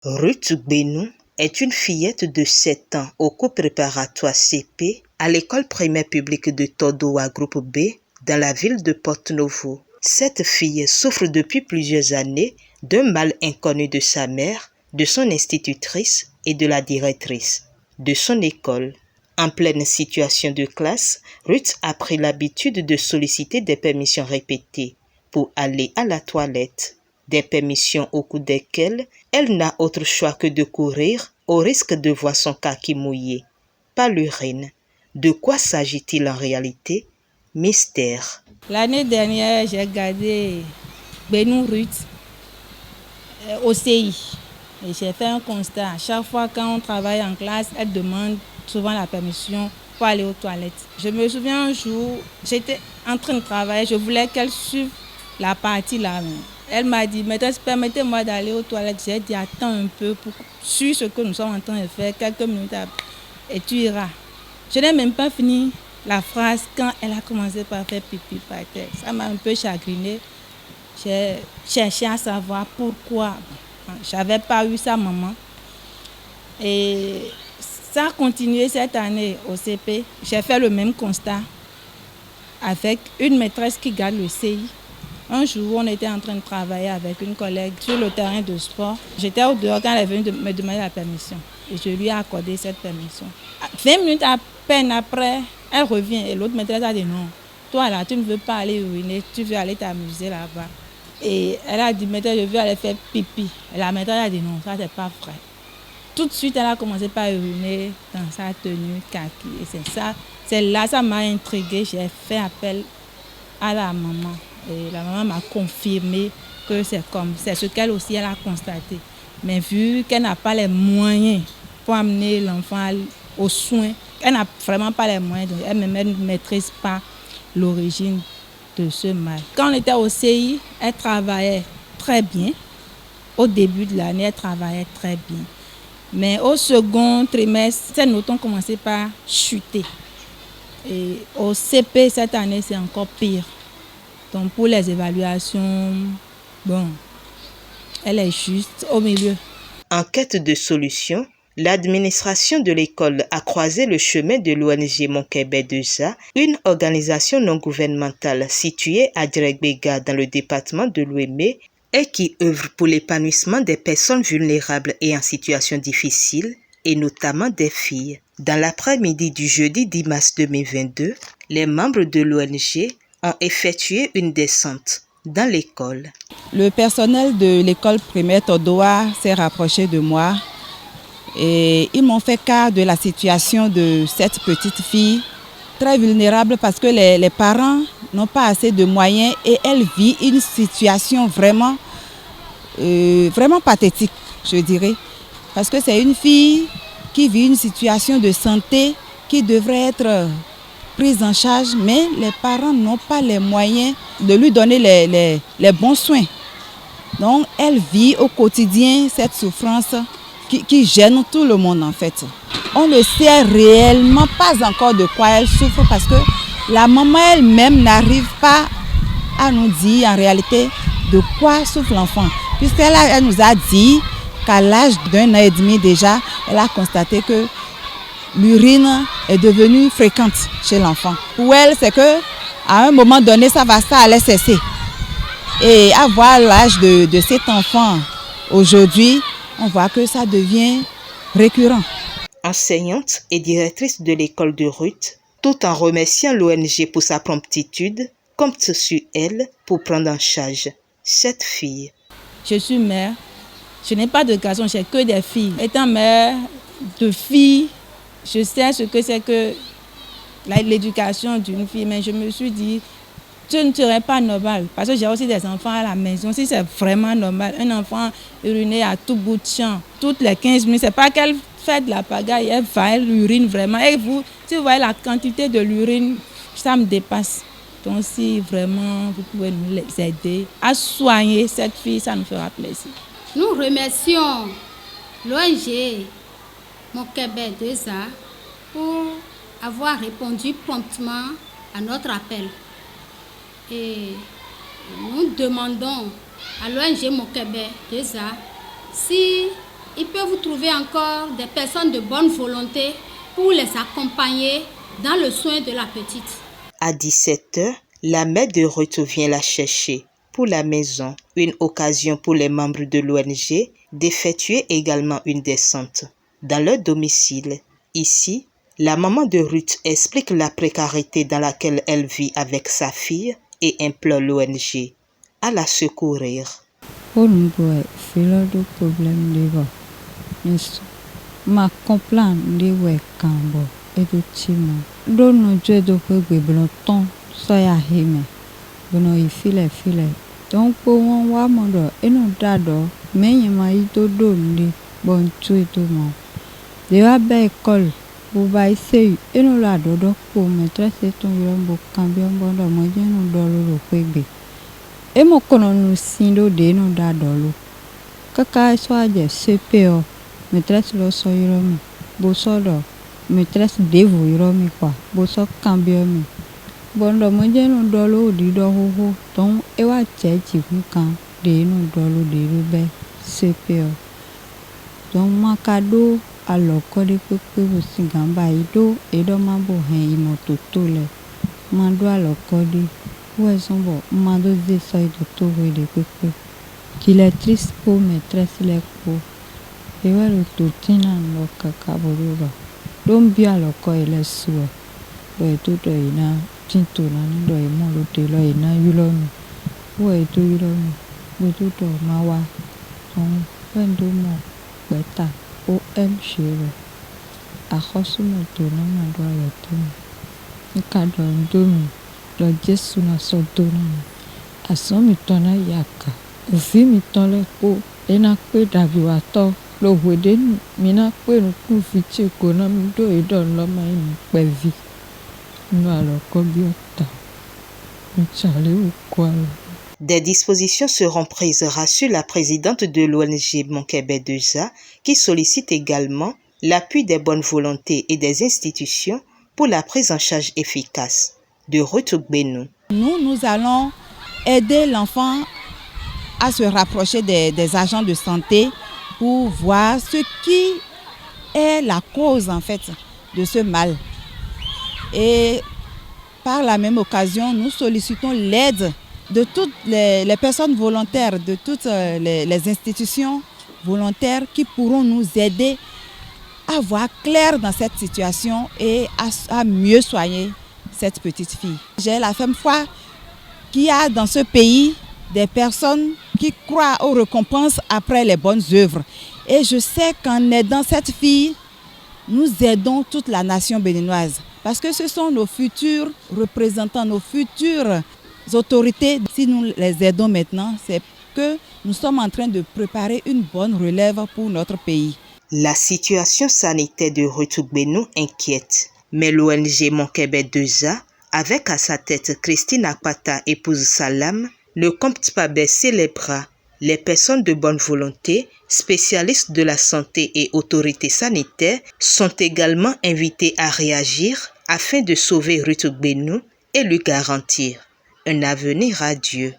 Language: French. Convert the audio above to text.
Ruth Benou est une fillette de 7 ans au cours préparatoire CP à l'école primaire publique de Todowa Groupe B dans la ville de Porto-Novo. Cette fille souffre depuis plusieurs années d'un mal inconnu de sa mère, de son institutrice et de la directrice de son école. En pleine situation de classe, Ruth a pris l'habitude de solliciter des permissions répétées pour aller à la toilette. Des permissions au cours desquelles elle n'a autre choix que de courir au risque de voir son kaki mouillé par l'urine. De quoi s'agit-il en réalité? Mystère. L'année dernière, j'ai gardé Benou Ruth au CI. Et j'ai fait un constat. À chaque fois quand on travaille en classe, elle demande souvent la permission pour aller aux toilettes. Je me souviens un jour, j'étais en train de travailler, je voulais qu'elle suive la partie là. Elle m'a dit, maîtresse, permettez-moi d'aller aux toilettes. J'ai dit, attends un peu pour suivre ce que nous sommes en train de faire, quelques minutes après, et tu iras. Je n'ai même pas fini la phrase quand elle a commencé par faire pipi par terre. Ça m'a un peu chagrinée. J'ai cherché à savoir pourquoi. Je n'avais pas eu sa maman. Et ça a continué cette année au CP. J'ai fait le même constat avec une maîtresse qui garde le CI. Un jour, on était en train de travailler avec une collègue sur le terrain de sport. J'étais au dehors quand elle est venue me demander la permission. Et je lui ai accordé cette permission. 20 minutes à peine après, elle revient et l'autre maîtresse a dit non. Toi là, tu ne veux pas aller uriner, tu veux aller t'amuser là-bas. Et elle a dit, maîtresse, je veux aller faire pipi. Et la maîtresse a dit non, ça c'est pas vrai. Tout de suite, elle a commencé par uriner dans sa tenue kaki. Et c'est là, ça m'a intriguée. J'ai fait appel à la maman. Et la maman m'a confirmé que c'est ce qu'elle aussi elle a constaté. Mais vu qu'elle n'a pas les moyens pour amener l'enfant aux soins, elle n'a vraiment pas les moyens, donc elle ne maîtrise pas l'origine de ce mal. Quand on était au CI, elle travaillait très bien. Au début de l'année, elle travaillait très bien. Mais au second trimestre, ses notes ont commencé par chuter. Et au CP, cette année, c'est encore pire. Donc pour les évaluations, elle est juste au milieu. En quête de solutions, l'administration de l'école a croisé le chemin de l'ONG Monkebe Deza, une organisation non gouvernementale située à Diegbega dans le département de l'Ouémé et qui œuvre pour l'épanouissement des personnes vulnérables et en situation difficile, et notamment des filles. Dans l'après-midi du jeudi 10 mars 2022, les membres de l'ONG ont effectué une descente dans l'école. Le personnel de l'école primaire Todowa s'est rapproché de moi et ils m'ont fait cas de la situation de cette petite fille très vulnérable parce que les parents n'ont pas assez de moyens et elle vit une situation vraiment pathétique, je dirais. Parce que c'est une fille qui vit une situation de santé qui devrait être prise en charge, mais les parents n'ont pas les moyens de lui donner les bons soins. Donc elle vit au quotidien cette souffrance qui gêne tout le monde en fait. On ne sait réellement pas encore de quoi elle souffre parce que la maman elle-même n'arrive pas à nous dire en réalité de quoi souffre l'enfant. Puisqu'elle nous a dit qu'à l'âge d'1 an et demi déjà, elle a constaté que l'urine est devenue fréquente chez l'enfant. Pour elle, c'est que à un moment donné, ça allait cesser. Et à voir l'âge de cet enfant aujourd'hui, on voit que ça devient récurrent. Enseignante et directrice de l'école de Ruth, tout en remerciant l'ONG pour sa promptitude, compte sur elle pour prendre en charge cette fille. Je suis mère, je n'ai pas de garçons, j'ai que des filles. Étant mère de filles, je sais ce que c'est que l'éducation d'une fille, mais je me suis dit, ce ne serait pas normal, parce que j'ai aussi des enfants à la maison. Si c'est vraiment normal, un enfant uriné à tout bout de champ, toutes les 15 minutes, c'est pas qu'elle fait de la pagaille, elle urine vraiment. Et vous, si vous voyez la quantité de l'urine, ça me dépasse. Donc si vraiment vous pouvez nous aider à soigner cette fille, ça nous fera plaisir. Nous remercions l'ONG Monkebe Deza pour avoir répondu promptement à notre appel. Et nous demandons à l'ONG Monkebe Deza si que vous trouvez encore des personnes de bonne volonté pour les accompagner dans le soin de la petite. À 17h, la mère de Ruth vient la chercher pour la maison, une occasion pour les membres de l'ONG d'effectuer également une descente dans leur domicile. Ici, la maman de Ruth explique la précarité dans laquelle elle vit avec sa fille et implore l'ONG à la secourir. Ma complan de we kambo edo chimo do no je do pe gbe blonton so ya hime bono ifile don po won wa mo do enu dado meyin ma yi to do nle bon tu eto mo de wa be école bo ba ise enu la do po maîtresse ton yo bo kan bi on bo do mo je nu do lo pe gbe e mo kono nu sin do de nu dado lo kaka so aje CPO maîtresse lo so yoromi bo so do maîtresse devo yoromi kwa bo so cambio mi bondo mo je no do lo di do ho ton e wa chechi kan de no do lo de ru be CPO don makado aloko de pepe bo singamba ido edo ma bo hen imo to le mando aloko de wo so bo mando de so ido to we de pepe qu'il est triste pour maîtresse le ko ewa lo to tina no kaka boruba don bi aloko ile suwa do to ina tinto na ndo e mo lo te lo ina yulo mi wo e to yulo mi bo to ma wa on pendo mo beta o shire akhosu mo to na ma do ayo to mi ka do ndo mi do Jesu na so to na aso mi to na yaka ofi mi to le ko ena pe dabi wa to lo wede mi na pe nu ku fi che ko na mi do e don lo ma ni pe vi no aloko bi ota mi chale u kwa. Des dispositions seront prises, rassure la présidente de l'ONG Monkebe Deza, qui sollicite également l'appui des bonnes volontés et des institutions pour la prise en charge efficace de Ruth Gbenu. Nous allons aider l'enfant à se rapprocher des agents de santé pour voir ce qui est la cause en fait de ce mal. Et par la même occasion, nous sollicitons l'aide de toutes les personnes volontaires, de toutes les institutions volontaires qui pourront nous aider à voir clair dans cette situation et à mieux soigner cette petite fille. J'ai la ferme foi qu'il y a dans ce pays des personnes qui croient aux récompenses après les bonnes œuvres. Et je sais qu'en aidant cette fille, nous aidons toute la nation béninoise. Parce que ce sont nos futurs représentants, nos futures autorités. Si nous les aidons maintenant, c'est que nous sommes en train de préparer une bonne relève pour notre pays. La situation sanitaire de Ruth Gbenu inquiète, mais l'ONG Monkebe Deza, avec à sa tête Christine Akpata, épouse Salam, ne compte pas baisser les bras. Les personnes de bonne volonté, spécialistes de la santé et autorités sanitaires sont également invitées à réagir afin de sauver Ruth Gbenu et lui garantir un avenir radieux.